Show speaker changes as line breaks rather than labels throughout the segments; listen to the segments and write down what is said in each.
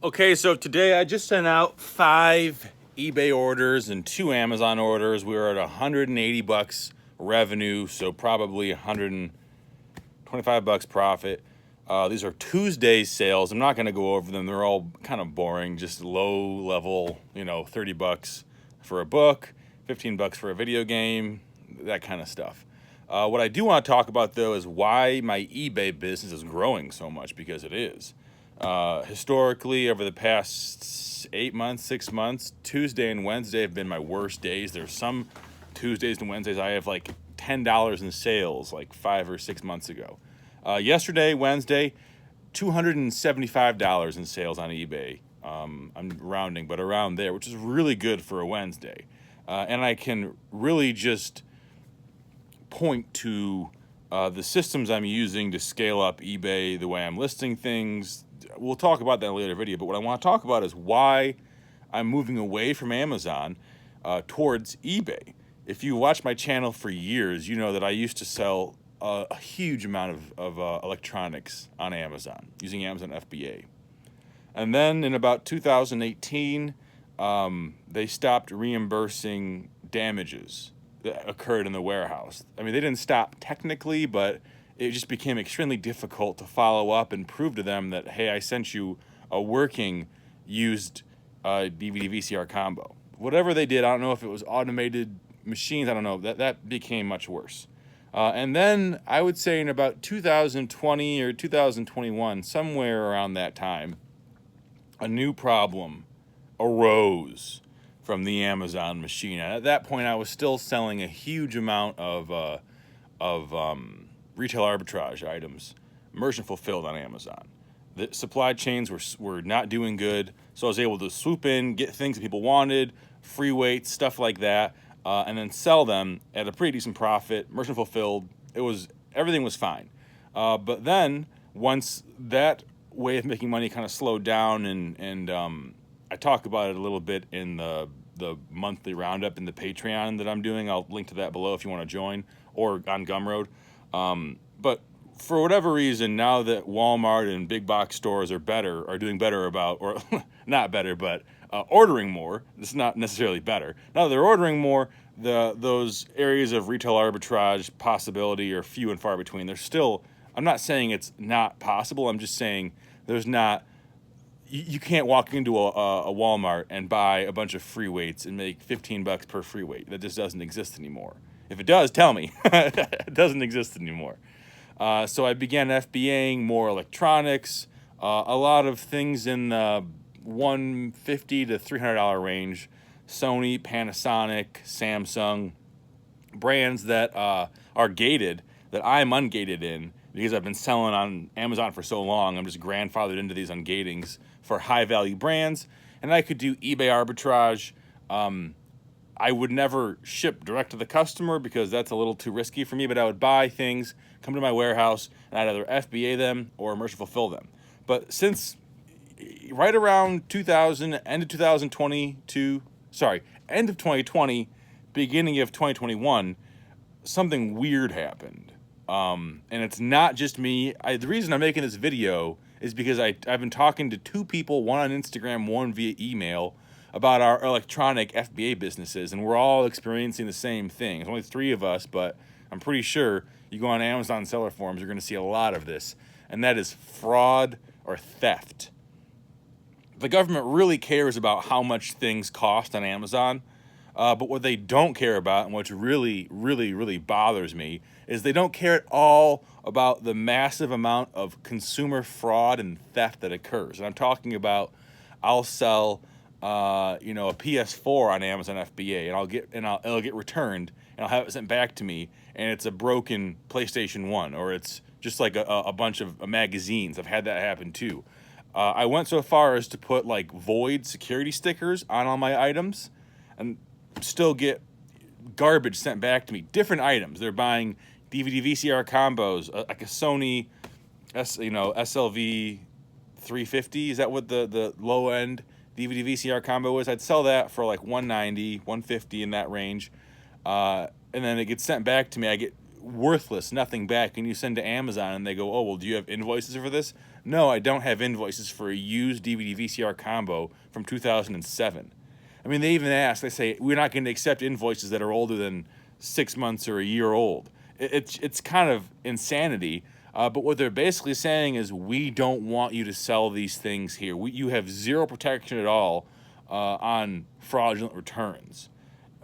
Okay, so today I just sent out 5 eBay orders and 2 Amazon orders. We were at $180 revenue, so probably $125 profit. These are Tuesday's sales. I'm not going to go over them. They're all kind of boring, just low level, $30 for a book, $15 for a video game, that kind of stuff. What I do want to talk about though is why my eBay business is growing so much, because it is. Historically, over the past 8 months, 6 months, Tuesday and Wednesday have been my worst days. There's some Tuesdays and Wednesdays I have like $10 in sales, like 5 or 6 months ago. Yesterday, Wednesday, $275 in sales on eBay. I'm rounding, but around there, which is really good for a Wednesday. And I can really just point to the systems I'm using to scale up eBay, the way I'm listing things. We'll talk about that in a later video, but what I want to talk about is why I'm moving away from Amazon towards eBay. If you watch my channel for years, you know that I used to sell a huge amount of electronics on Amazon using Amazon FBA. And then in about 2018, they stopped reimbursing damages that occurred in the warehouse. I mean, they didn't stop technically, but it just became extremely difficult to follow up and prove to them that, hey, I sent you a working used DVD VCR combo. Whatever they did, I don't know if it was automated machines, I don't know, that became much worse. And then I would say in about 2020 or 2021, somewhere around that time, a new problem arose from the Amazon machine. And at that point, I was still selling a huge amount of retail arbitrage items, merchant fulfilled on Amazon. The supply chains were not doing good, so I was able to swoop in, get things that people wanted, free weights, stuff like that, and then sell them at a pretty decent profit, merchant fulfilled. Everything was fine. But then once that way of making money kind of slowed down, and I talk about it a little bit in the monthly roundup in the Patreon that I'm doing. I'll link to that below if you want to join, or on Gumroad. But for whatever reason, now that Walmart and big box stores are doing better about, or not better, but ordering more. It's not necessarily better. Now that they're ordering more, those areas of retail arbitrage possibility are few and far between. There's still, I'm not saying it's not possible. I'm just saying there's not. You can't walk into a Walmart and buy a bunch of free weights and make $15 per free weight. That just doesn't exist anymore. If it does, tell me. It doesn't exist anymore. So I began FBAing more electronics, a lot of things in the $150 to $300 range, Sony, Panasonic, Samsung, brands that are gated, that I'm ungated in, because I've been selling on Amazon for so long. I'm just grandfathered into these ungatings for high-value brands, and I could do eBay arbitrage. I would never ship direct to the customer because that's a little too risky for me, but I would buy things, come to my warehouse, and I'd either FBA them or merchant fulfill them. But since right around 2000, end of 2020, beginning of 2021, something weird happened. And it's not just me. The reason I'm making this video is because I've been talking to 2 people, one on Instagram, one via email, about our electronic FBA businesses, and we're all experiencing the same thing. There's only 3 of us, but I'm pretty sure you go on Amazon seller forums, you're going to see a lot of this, and that is fraud or theft. The government really cares about how much things cost on Amazon, but what they don't care about, and what really, really, really bothers me, is they don't care at all about the massive amount of consumer fraud and theft that occurs. And I'm talking about, I'll sell, a PS4 on Amazon FBA, and it'll get returned, and I'll have it sent back to me, and it's a broken PlayStation 1, or it's just like a bunch of magazines. I've had that happen too. I went so far as to put like void security stickers on all my items, and still get garbage sent back to me. Different items. They're buying DVD VCR combos, like a Sony SLV 350. Is that what the low end DVD VCR combo is? I'd sell that for like $190, $150 in that range. And then it gets sent back to me. I get worthless, nothing back. And you send to Amazon and they go, oh, well, do you have invoices for this? No, I don't have invoices for a used DVD VCR combo from 2007. I mean, they even ask, they say, we're not going to accept invoices that are older than 6 months or a year old. It's kind of insanity. But what they're basically saying is, we don't want you to sell these things here. You have zero protection at all on fraudulent returns.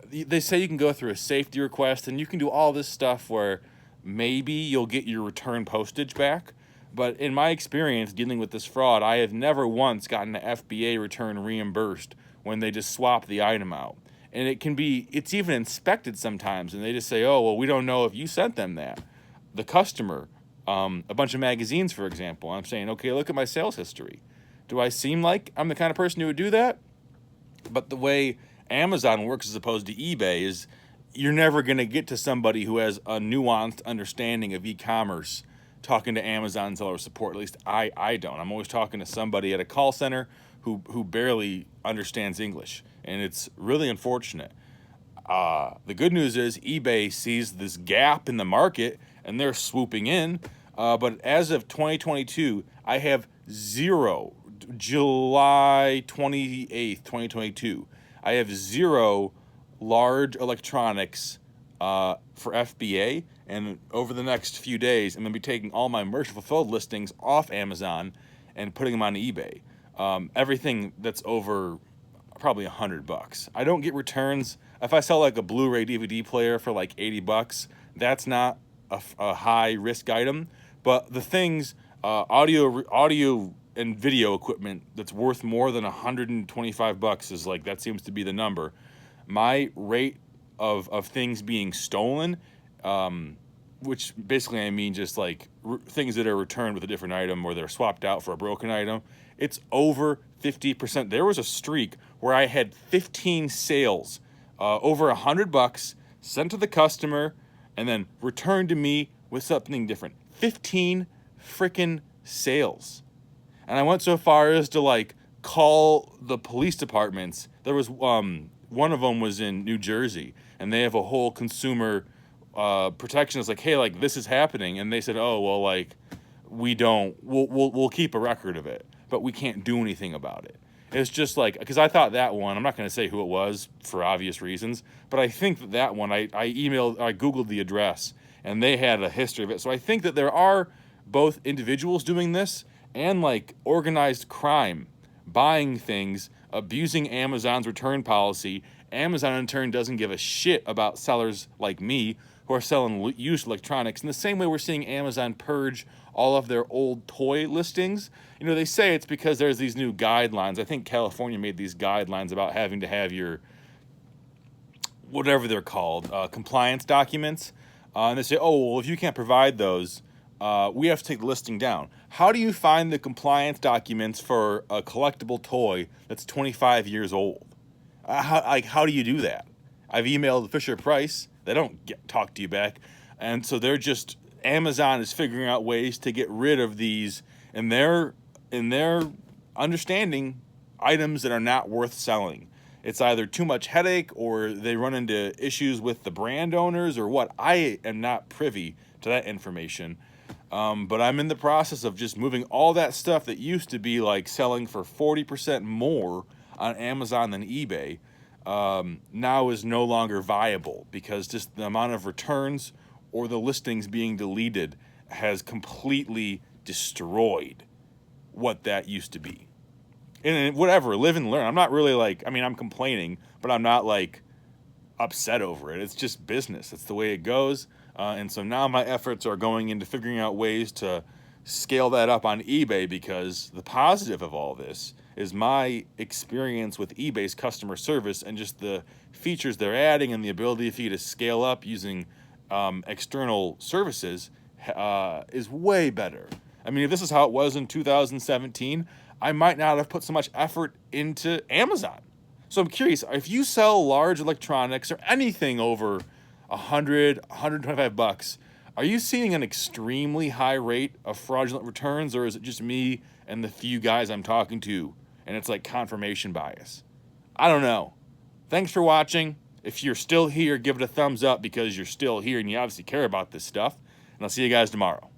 They say you can go through a safety request and you can do all this stuff where maybe you'll get your return postage back. But in my experience dealing with this fraud, I have never once gotten an FBA return reimbursed when they just swap the item out. And it's even inspected sometimes, and they just say, oh, well, we don't know if you sent them that. The customer, a bunch of magazines, for example, I'm saying, okay, look at my sales history. Do I seem like I'm the kind of person who would do that? But the way Amazon works as opposed to eBay is, you're never going to get to somebody who has a nuanced understanding of e-commerce talking to Amazon seller support. At least I don't. I'm always talking to somebody at a call center who barely understands English, and it's really unfortunate. The good news is eBay sees this gap in the market and they're swooping in. But as of 2022, I have zero, July 28th, 2022, I have zero large electronics for FBA. And over the next few days, I'm going to be taking all my Merchant Fulfilled listings off Amazon and putting them on eBay. Everything that's over probably $100. I don't get returns. If I sell like a Blu-ray DVD player for like $80, that's not a high risk item. But the things, audio and video equipment that's worth more than $125 is like, that seems to be the number. My rate of things being stolen, which basically I mean just like things that are returned with a different item or they're swapped out for a broken item, it's over 50%. There was a streak where I had 15 sales, over $100, sent to the customer and then returned to me with something different. 15 freaking sales. And I went so far as to like call the police departments. There was one of them was in New Jersey, and they have a whole consumer protection. It's like, hey, like this is happening, and they said, oh well, like we'll keep a record of it, but we can't do anything about it. It's just like, because I thought that one, I'm not going to say who it was for obvious reasons, but I think that one, I Googled the address, and they had a history of it. So I think that there are both individuals doing this and like organized crime, buying things, abusing Amazon's return policy. Amazon in turn doesn't give a shit about sellers like me who are selling used electronics. In the same way we're seeing Amazon purge all of their old toy listings. You know, they say it's because there's these new guidelines. I think California made these guidelines about having to have your, whatever they're called, compliance documents. And they say, oh, well, if you can't provide those, we have to take the listing down. How do you find the compliance documents for a collectible toy that's 25 years old? How do you do that? I've emailed Fisher Price. They don't talk to you back. And so they're just, Amazon is figuring out ways to get rid of these, in their understanding, items that are not worth selling. It's either too much headache or they run into issues with the brand owners or what. I am not privy to that information. But I'm in the process of just moving all that stuff that used to be like selling for 40% more on Amazon than eBay, now is no longer viable because just the amount of returns or the listings being deleted has completely destroyed what that used to be. And whatever, live and learn. I'm not really like, I mean, I'm complaining, but I'm not like upset over it. It's just business. It's the way it goes. And so now my efforts are going into figuring out ways to scale that up on eBay, because the positive of all this is my experience with eBay's customer service and just the features they're adding and the ability for you to scale up using external services is way better. I mean, if this is how it was in 2017, I might not have put so much effort into Amazon. So I'm curious, if you sell large electronics or anything over $100, $125, are you seeing an extremely high rate of fraudulent returns, or is it just me and the few guys I'm talking to and it's like confirmation bias? I don't know. Thanks for watching. If you're still here, give it a thumbs up because you're still here and you obviously care about this stuff. And I'll see you guys tomorrow.